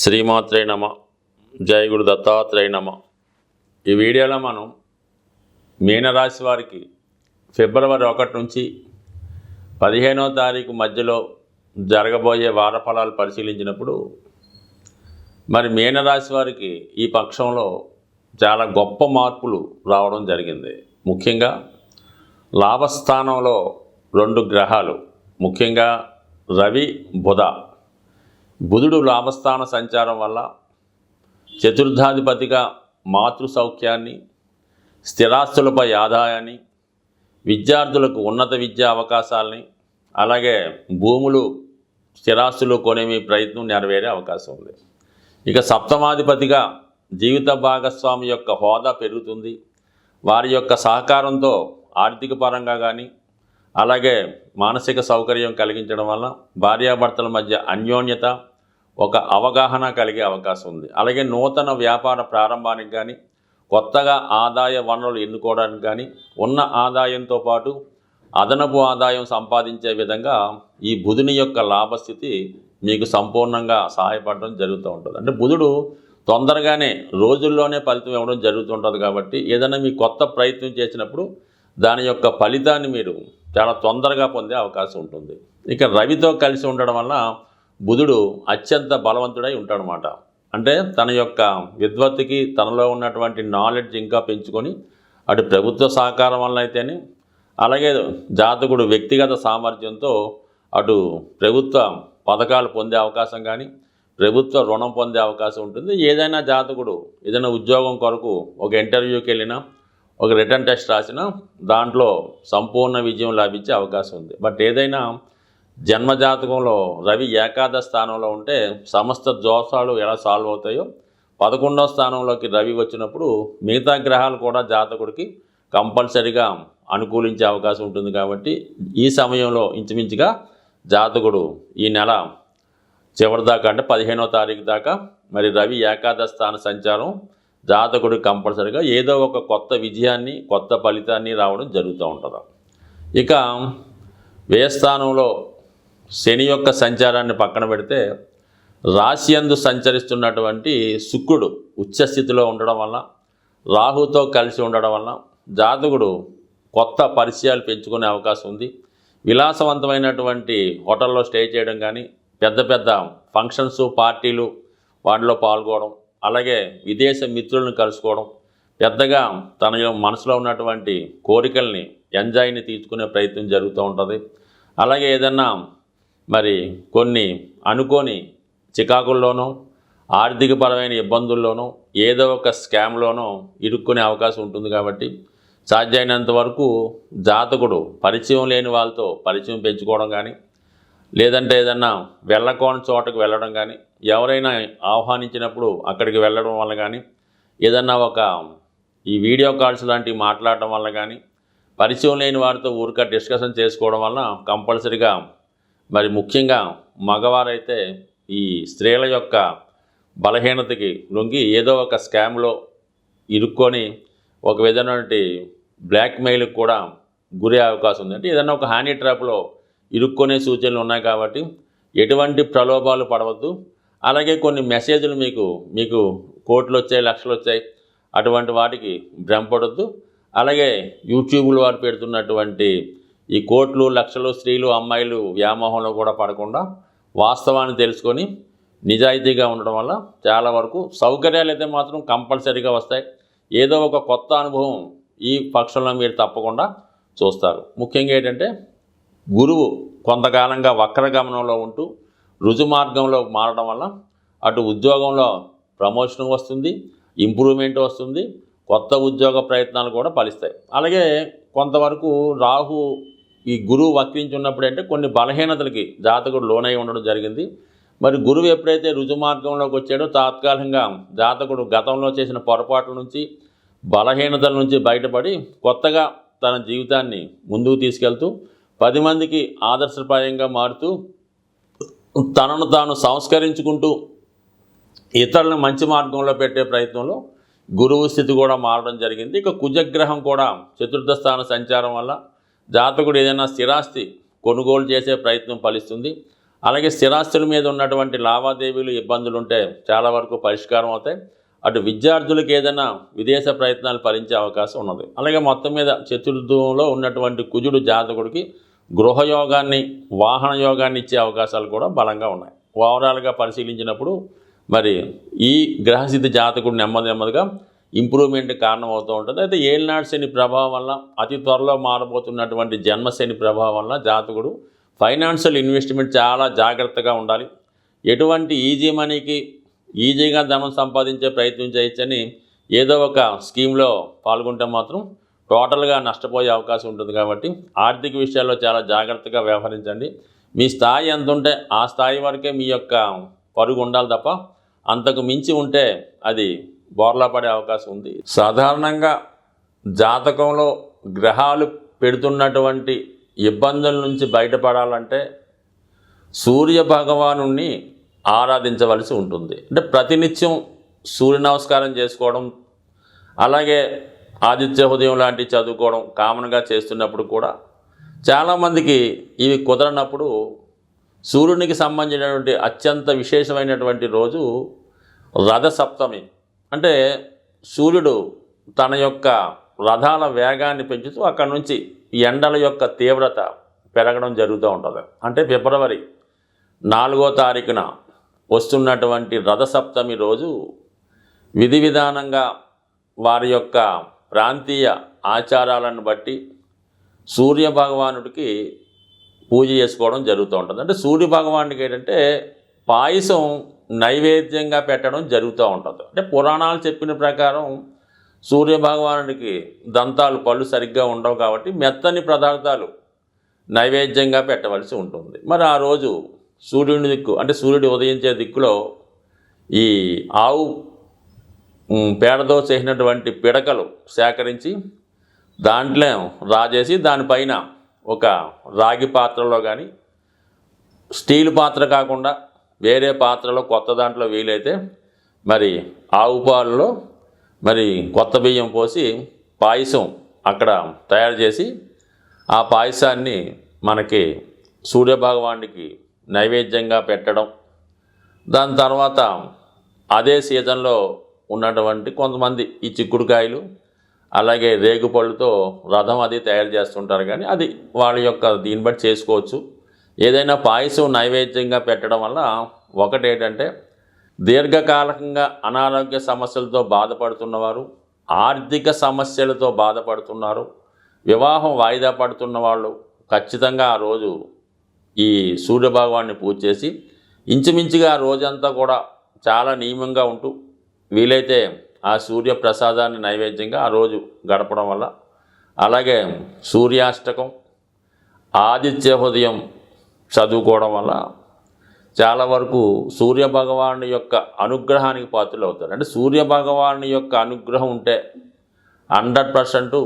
శ్రీమాత్రే నమ. జై గురు దత్తాత్రేయ నమ. ఈ వీడియోలో మనం మీనరాశి వారికి ఫిబ్రవరి 1 నుంచి 15వ తారీఖు మధ్యలో జరగబోయే వార ఫలాలు పరిశీలించినప్పుడు మరి మీనరాశి వారికి ఈ పక్షంలో చాలా గొప్ప మార్పులు రావడం జరిగింది. ముఖ్యంగా లాభస్థానంలో 2 గ్రహాలు, ముఖ్యంగా రవి, బుధుడు లాభస్థాన సంచారం వల్ల చతుర్థాధిపతిగా మాతృ సౌఖ్యాన్ని, స్థిరాస్తులపై ఆదాయాన్ని, విద్యార్థులకు ఉన్నత విద్యా అవకాశాలని, అలాగే భూములు స్థిరాస్తులు కొనే మీ ప్రయత్నం నెరవేరే అవకాశం ఉంది. ఇక సప్తమాధిపతిగా జీవిత భాగస్వామి యొక్క హోదా పెరుగుతుంది. వారి యొక్క సహకారంతో ఆర్థిక పరంగా కానీ అలాగే మానసిక సౌకర్యం కలిగించడం వల్ల భార్యాభర్తల మధ్య అన్యోన్యత, ఒక అవగాహన కలిగే అవకాశం ఉంది. అలాగే నూతన వ్యాపార ప్రారంభానికి కానీ, కొత్తగా ఆదాయ వనరులు ఎన్నుకోవడానికి కానీ, ఉన్న ఆదాయంతో పాటు అదనపు ఆదాయం సంపాదించే విధంగా ఈ బుధుని యొక్క లాభస్థితి మీకు సంపూర్ణంగా సహాయపడడం జరుగుతూ ఉంటుంది. అంటే బుధుడు తొందరగానే రోజుల్లోనే ఫలితం ఇవ్వడం జరుగుతుంటుంది. కాబట్టి ఏదైనా మీ కొత్త ప్రయత్నం చేసినప్పుడు దాని యొక్క ఫలితాన్ని మీరు చాలా తొందరగా పొందే అవకాశం ఉంటుంది. ఇక రవితో కలిసి ఉండడం వల్ల బుధుడు అత్యంత బలవంతుడై ఉంటాడనమాట. అంటే తన యొక్క విద్వత్తుకి, తనలో ఉన్నటువంటి నాలెడ్జ్ ఇంకా పెంచుకొని అటు ప్రభుత్వ సహకారం వల్ల అయితేనే, అలాగే జాతకుడు వ్యక్తిగత సామర్థ్యంతో అటు ప్రభుత్వ పథకాలు పొందే అవకాశం కానీ, ప్రభుత్వ రుణం పొందే అవకాశం ఉంటుంది. ఏదైనా జాతకుడు ఏదైనా ఉద్యోగం కొరకు ఒక ఇంటర్వ్యూకి వెళ్ళినా, ఒక రిటర్న్ టెస్ట్ రాసినా దాంట్లో సంపూర్ణ విజయం లభించే అవకాశం ఉంది. బట్ ఏదైనా జన్మజాతకంలో రవి ఏకాదశ స్థానంలో ఉంటే సమస్త దోషాలు ఎలా సాల్వ్ అవుతాయో, 11వ స్థానంలోకి రవి వచ్చినప్పుడు మిగతా గ్రహాలు కూడా జాతకుడికి కంపల్సరీగా అనుకూలించే అవకాశం ఉంటుంది. కాబట్టి ఈ సమయంలో ఇంచుమించుగా జాతకుడు ఈ నెల చివరి దాకా, అంటే 15వ తారీఖు దాకా మరి రవి ఏకాదశ స్థాన సంచారం జాతకుడికి కంపల్సరీగా ఏదో ఒక కొత్త విజయాన్ని, కొత్త ఫలితాన్ని రావడం జరుగుతూ ఉంటుంది. ఇక వ్యయస్థానంలో శని యొక్క సంచారాన్ని పక్కన పెడితే, రాశియందు సంచరిస్తున్నటువంటి శుక్రుడు ఉచ్చస్థితిలో ఉండడం వల్ల, రాహుతో కలిసి ఉండడం వల్ల జాతకుడు కొత్త పరిచయాలు పెంచుకునే అవకాశం ఉంది. విలాసవంతమైనటువంటి హోటల్లో స్టే చేయడం కానీ, పెద్ద పెద్ద ఫంక్షన్స్, పార్టీలు వాటిలో పాల్గొనడం, అలాగే విదేశ మిత్రులను కలుసుకోవడం, పెద్దగా తన మనసులో ఉన్నటువంటి కోరికల్ని, ఎంజాయ్ని తీర్చుకునే ప్రయత్నం జరుగుతూ ఉంటుంది. అలాగే ఏదన్నా మరి కొన్ని అనుకోని చికాకుల్లోనో, ఆర్థికపరమైన ఇబ్బందుల్లోనో, ఏదో ఒక స్కామ్లోనో ఇరుక్కునే అవకాశం ఉంటుంది. కాబట్టి సాధ్యమైనంత వరకు జాతకుడు పరిచయం లేని వాళ్ళతో పరిచయం పెంచుకోవడం కానీ, లేదంటే ఏదన్నా వెళ్ళకోని చోటకు వెళ్ళడం కానీ, ఎవరైనా ఆహ్వానించినప్పుడు అక్కడికి వెళ్ళడం వల్ల కానీ, ఏదన్నా ఒక ఈ వీడియో కాల్స్ లాంటివి మాట్లాడటం వల్ల కానీ, పరిచయం లేని వారితో ఊరిక డిస్కషన్ చేసుకోవడం వల్ల కంపల్సరీగా మరి ముఖ్యంగా మగవారైతే ఈ స్త్రీల యొక్క బలహీనతకి లొంగి ఏదో ఒక స్కామ్లో ఇరుక్కొని ఒక విధమైనటువంటి బ్లాక్మెయిల్కి కూడా గురే అవకాశం ఉంది. అంటే ఏదైనా ఒక హ్యాండీ ట్రాప్లో ఇరుక్కునే సూచనలు ఉన్నాయి. కాబట్టి ఎటువంటి ప్రలోభాలు పడవద్దు. అలాగే కొన్ని మెసేజ్లు మీకు కోట్లు వచ్చాయి, లక్షలు వచ్చాయి, అటువంటి వాటికి భ్రమపడొద్దు. అలాగే యూట్యూబ్లో వారు పెడుతున్నటువంటి ఈ కోట్లు, లక్షలు, స్త్రీలు, అమ్మాయిలు వ్యామోహంలో కూడా పడకుండా వాస్తవాన్ని తెలుసుకొని నిజాయితీగా ఉండడం వల్ల చాలా వరకు సౌకర్యాలు అయితే మాత్రం కంపల్సరీగా వస్తాయి. ఏదో ఒక కొత్త అనుభవం ఈ పక్షంలో మీరు తప్పకుండా చూస్తారు. ముఖ్యంగా ఏంటంటే గురువు కొంతకాలంగా వక్రగమనంలో ఉంటూ రుజుమార్గంలో మారడం వల్ల అటు ఉద్యోగంలో ప్రమోషన్ వస్తుంది, ఇంప్రూవ్మెంట్ వస్తుంది, కొత్త ఉద్యోగ ప్రయత్నాలు కూడా ఫలిస్తాయి. అలాగే కొంతవరకు రాహు ఈ గురువు వక్రించి అంటే కొన్ని బలహీనతలకి జాతకుడు లోనై ఉండడం జరిగింది. మరి గురువు ఎప్పుడైతే రుజుమార్గంలోకి వచ్చాడో తాత్కాలికంగా జాతకుడు గతంలో చేసిన పొరపాట్ల నుంచి, బలహీనతల నుంచి బయటపడి కొత్తగా తన జీవితాన్ని ముందుకు తీసుకెళ్తూ 10 మందికి ఆదర్శప్రాయంగా మారుతూ తనను తాను సంస్కరించుకుంటూ ఇతరులను మంచి మార్గంలో పెట్టే ప్రయత్నంలో గురువు స్థితి కూడా మారడం జరిగింది. ఇక కుజగ్రహం కూడా చతుర్థ స్థాన సంచారం వల్ల జాతకుడు ఏదైనా స్థిరాస్తి కొనుగోలు చేసే ప్రయత్నం ఫలిస్తుంది. అలాగే స్థిరాస్తుల మీద ఉన్నటువంటి లావాదేవీలు ఇబ్బందులు ఉంటే చాలా వరకు పరిష్కారం అవుతాయి. అటు విద్యార్థులకు ఏదైనా విదేశ ప్రయత్నాలు ఫలించే అవకాశం ఉన్నది. అలాగే మొత్తం మీద చతుర్థంలో ఉన్నటువంటి కుజుడు జాతకుడికి గృహయోగాన్ని, వాహన యోగాన్ని ఇచ్చే అవకాశాలు కూడా బలంగా ఉన్నాయి. ఓవరాల్గా పరిశీలించినప్పుడు మరి ఈ గ్రహస్థితి జాతకుడు నెమ్మదిగా ఇంప్రూవ్మెంట్ కారణం అవుతూ ఉంటుంది. అయితే ఏలినాడు శని ప్రభావం వల్ల, అతి త్వరలో మారబోతున్నటువంటి జన్మశని ప్రభావం వల్ల జాతకుడు ఫైనాన్షియల్ ఇన్వెస్ట్మెంట్ చాలా జాగ్రత్తగా ఉండాలి. ఎటువంటి ఈజీ మనీకి ఈజీగా ధనం సంపాదించే ప్రయత్నం చేయొచ్చని ఏదో ఒక స్కీమ్లో పాల్గొంటే మాత్రం టోటల్గా నష్టపోయే అవకాశం ఉంటుంది. కాబట్టి ఆర్థిక విషయాల్లో చాలా జాగ్రత్తగా వ్యవహరించండి. మీ స్థాయి ఎంత ఉంటే ఆ స్థాయి వరకే మీ యొక్క పరుగు ఉండాలి తప్ప అంతకు మించి ఉంటే అది బోర్లా పడే అవకాశం ఉంది. సాధారణంగా జాతకంలో గ్రహాలు పెడుతున్నటువంటి ఇబ్బందుల నుంచి బయటపడాలంటే సూర్య భగవానుణ్ణి ఆరాధించవలసి ఉంటుంది. అంటే ప్రతినిత్యం సూర్య నమస్కారం చేసుకోవడం, అలాగే ఆదిత్య హృదయం లాంటివి చదువుకోవడం కామన్గా చేస్తున్నప్పుడు కూడా చాలామందికి ఇవి కుదరనప్పుడు సూర్యునికి సంబంధించినటువంటి అత్యంత విశేషమైనటువంటి రోజు రథసప్తమి. అంటే సూర్యుడు తన యొక్క రథాల వేగాన్ని పెంచుతూ అక్కడి నుంచి ఎండల యొక్క తీవ్రత పెరగడం జరుగుతూ ఉంటుంది. అంటే ఫిబ్రవరి 4వ తారీఖున వస్తున్నటువంటి రథసప్తమి రోజు విధి విధానంగా వారి యొక్క ప్రాంతీయ ఆచారాలను బట్టి సూర్య భగవానుడికి పూజ చేసుకోవడం జరుగుతూ ఉంటుంది. అంటే సూర్య భగవానుడికి ఏంటంటే పాయసం నైవేద్యంగా పెట్టడం జరుగుతూ ఉంటుంది. అంటే పురాణాలు చెప్పిన ప్రకారం సూర్య భగవానుడికి దంతాలు, పళ్ళు సరిగ్గా ఉండవు కాబట్టి మెత్తని పదార్థాలు నైవేద్యంగా పెట్టవలసి ఉంటుంది. మరి ఆ రోజు సూర్యుని దిక్కు, అంటే సూర్యుడు ఉదయించే దిక్కులో ఈ ఆవు పేడతో చేసినటువంటి పిడకలు సేకరించి దాంట్లో రాజేసి దానిపైన ఒక రాగి పాత్రలో కానీ, స్టీల్ పాత్ర కాకుండా వేరే పాత్రలో కొత్త దాంట్లో వీలైతే మరి ఆవు పాలలో మరి కొత్త బియ్యం పోసి పాయసం అక్కడ తయారు చేసి ఆ పాయసాన్ని మనకి సూర్యభగవానుడికి నైవేద్యంగా పెట్టడం. దాని తర్వాత అదే సీజన్లో ఉన్నటువంటి కొంతమంది ఈ చిక్కుడుకాయలు అలాగే రేగుపళ్ళుతో రథం అది తయారు చేస్తుంటారు. కానీ అది వాళ్ళ యొక్క దీన్ని బట్టి చేసుకోవచ్చు. ఏదైనా పాయసం నైవేద్యంగా పెట్టడం వల్ల ఒకటేంటంటే దీర్ఘకాలికంగా అనారోగ్య సమస్యలతో బాధపడుతున్నవారు, ఆర్థిక సమస్యలతో బాధపడుతున్నారు, వివాహం వాయిదా పడుతున్న వాళ్ళు ఖచ్చితంగా ఆ రోజు ఈ సూర్యభగవాన్ని పూజ చేసి ఇంచుమించుగా ఆ రోజంతా కూడా చాలా నియమంగా ఉంటూ వీలైతే ఆ సూర్య ప్రసాదాన్ని నైవేద్యంగా ఆ రోజు గడపడం వల్ల, అలాగే సూర్యాష్టకం, ఆదిత్య హృదయం చదువుకోవడం వల్ల చాలా వరకు సూర్యభగవాను యొక్క అనుగ్రహానికి పాత్రలు అవుతారు. అంటే సూర్యభగవాను యొక్క అనుగ్రహం ఉంటే 100%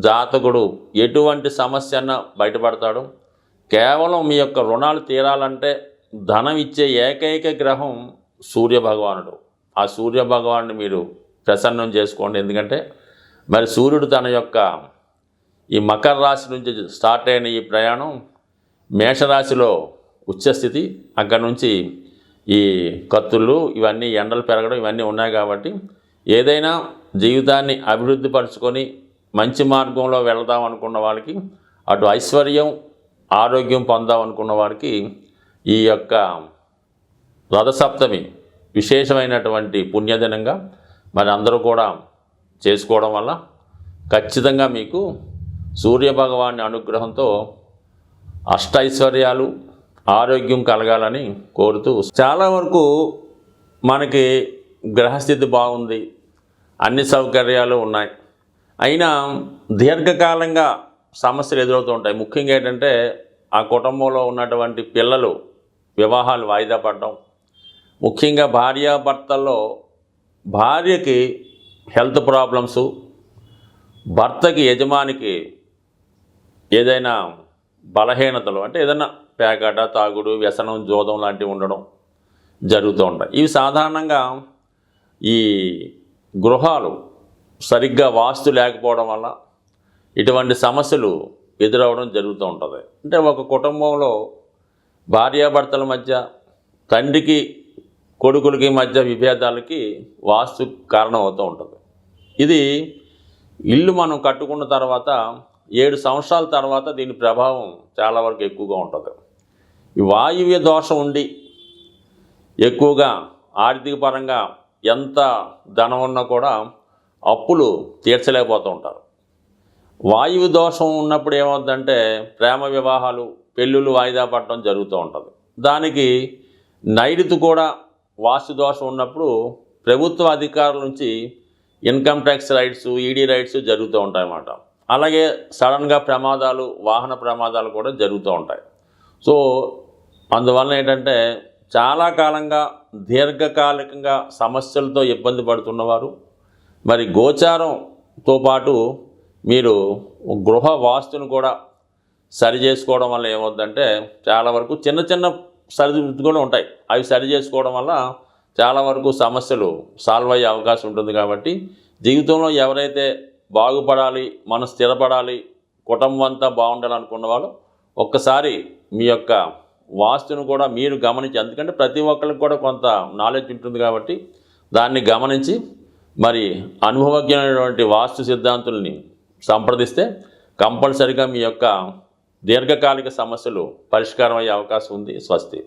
జాతకుడు ఎటువంటి సమస్య అన్నా బయటపడతాడు. కేవలం మీ యొక్క రుణాలు తీరాలంటే ధనం ఇచ్చే ఏకైక గ్రహం సూర్యభగవానుడు. ఆ సూర్యభగవాన్ని మీరు ప్రసన్నం చేసుకోండి. ఎందుకంటే మరి సూర్యుడు తన యొక్క ఈ మకర రాశి నుంచి స్టార్ట్ అయిన ఈ ప్రయాణం మేషరాశిలో ఉచ్చస్థితి, అక్కడి నుంచి ఈ కత్తులు ఇవన్నీ ఎండలు పెరగడం ఇవన్నీ ఉన్నాయి. కాబట్టి ఏదైనా జీవితాన్ని అభివృద్ధి పరుచుకొని మంచి మార్గంలో వెళదాం అనుకున్న వాళ్ళకి, అటు ఐశ్వర్యం ఆరోగ్యం పొందాం అనుకున్న వారికి ఈ యొక్క రథసప్తమి విశేషమైనటువంటి పుణ్యదినంగా మరి అందరూ కూడా చేసుకోవడం వల్ల ఖచ్చితంగా మీకు సూర్యభగవాని అనుగ్రహంతో అష్టైశ్వర్యాలు ఆరోగ్యం కలగాలని కోరుతూ, చాలా వరకు మనకి గ్రహస్థితి బాగుంది, అన్ని సౌకర్యాలు ఉన్నాయి, అయినా దీర్ఘకాలంగా సమస్యలు ఎదురవుతూ ఉంటాయి. ముఖ్యంగా ఏంటంటే ఆ కుటుంబంలో ఉన్నటువంటి పిల్లలు వివాహాలు వాయిదా పడడం, ముఖ్యంగా భార్యాభర్తల్లో భార్యకి హెల్త్ ప్రాబ్లమ్సు, భర్తకి యజమానికి ఏదైనా బలహీనతలు, అంటే ఏదైనా పేకాట, తాగుడు, వ్యసనం, జోదం లాంటివి ఉండడం జరుగుతూ ఉంటాయి. ఇవి సాధారణంగా ఈ గృహాలు సరిగ్గా వాస్తు లేకపోవడం వల్ల ఇటువంటి సమస్యలు ఎదురవడం జరుగుతూ ఉంటుంది. అంటే ఒక కుటుంబంలో భార్యాభర్తల మధ్య, తండ్రికి కొడుకులకి మధ్య విభేదాలకి వాస్తు కారణం అవుతూ ఉంటుంది. ఇది ఇల్లు మనం కట్టుకున్న తర్వాత 7 సంవత్సరాల తర్వాత దీని ప్రభావం చాలా వరకు ఎక్కువగా ఉంటుంది. ఈ వాయువ్య దోషం ఉండి ఎక్కువగా ఆర్థిక పరంగా ఎంత ధనం ఉన్నా కూడా అప్పులు తీర్చలేకపోతూ ఉంటారు. వాయువు దోషం ఉన్నప్పుడు ఏమవుతుందంటే ప్రేమ వివాహాలు, పెళ్ళిళ్ళు వాయిదా పడటం జరుగుతూ ఉంటుంది. దానికి నైరుతి కూడా వాస్తు దోషం ఉన్నప్పుడు ప్రభుత్వ అధికారుల నుంచి income tax rights, ED rights జరుగుతూ ఉంటాయన్నమాట. అలాగే సడన్గా ప్రమాదాలు, వాహన ప్రమాదాలు కూడా జరుగుతూ ఉంటాయి. సో అందువలన ఏంటంటే చాలా కాలంగా దీర్ఘకాలికంగా సమస్యలతో ఇబ్బంది పడుతున్నవారు, మరి గోచారంతో పాటు మీరు గృహ వాస్తును కూడా సరి చేసుకోవడం వల్ల ఏమవుతుందంటే చాలా వరకు చిన్న చిన్న సరిదిద్దులు కూడా ఉంటాయి. అవి సరి చేసుకోవడం వల్ల చాలా వరకు సమస్యలు సాల్వ్ అయ్యే అవకాశం ఉంటుంది. కాబట్టి జీవితంలో ఎవరైతే బాగుపడాలి, మనం స్థిరపడాలి, కుటుంబం అంతా బాగుండాలనుకున్న వాళ్ళు ఒక్కసారి మీ యొక్క వాస్తును కూడా మీరు గమనించి, ఎందుకంటే ప్రతి ఒక్కరికి కూడా కొంత నాలెడ్జ్ ఉంటుంది కాబట్టి దాన్ని గమనించి మరి అనుభవజ్ఞమైనటువంటి వాస్తు సిద్ధాంతుల్ని సంప్రదిస్తే కంపల్సరిగా మీ యొక్క దీర్ఘకాలిక సమస్యలు పరిష్కారం అయ్యే అవకాశం ఉంది. స్వస్తి.